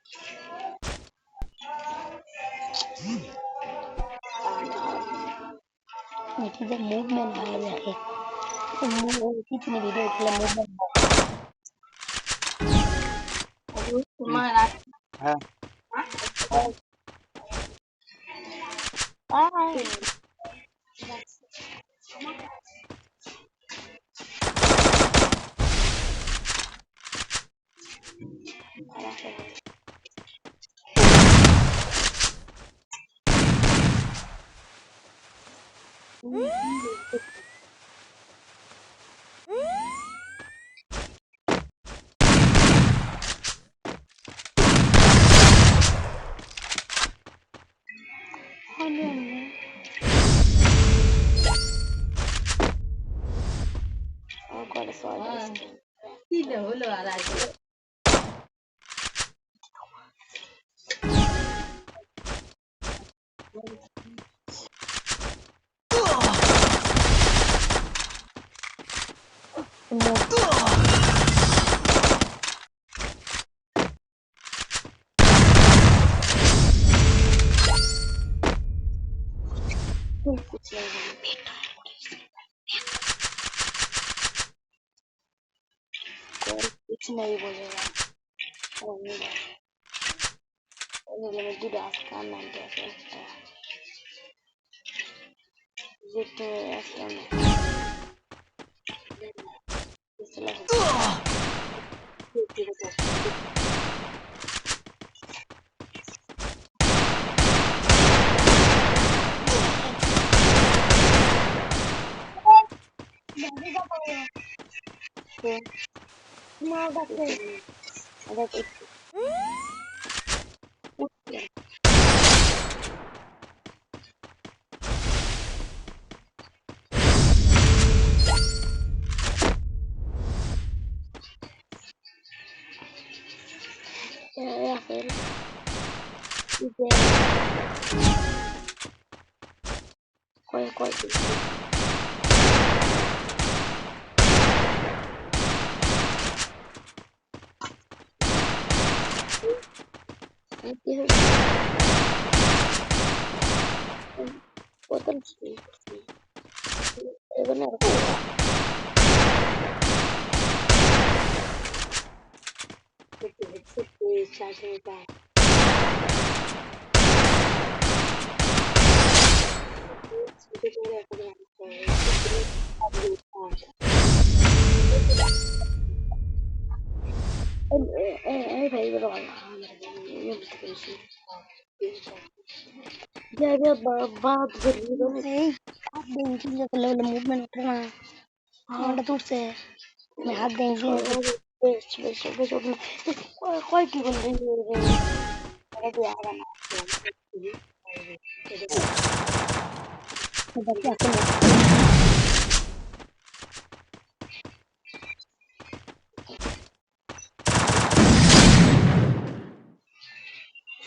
It is a movement भाई है कितने वीडियो खेले movement तुम्हारा हाँ agora só Tidak boleh alat. कुछ नहीं कोई कुछ नहीं बोलेगा मैं गिरा सकता मैं कैसे ये तो ऐसा नहीं या फिर कोई botan sih benar भाई बड़ा jadi बात कर रही हो नहीं आप देंगे जब लेवल मूवमेंट उठना हां दूर से मैं हाथ देंगे बेच बेच बेच कोई की बंदे अरे यार ना बाकी आके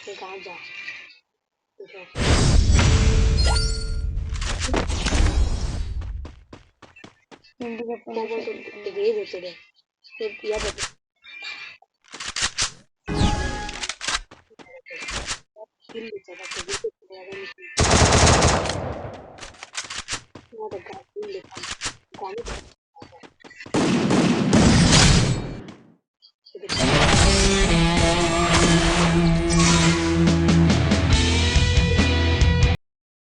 मैं कहां जा हिंदी का पता तो गई देते रे फिर याद है हिंदी चला तो बिल्कुल लगा नहीं वो तो गाली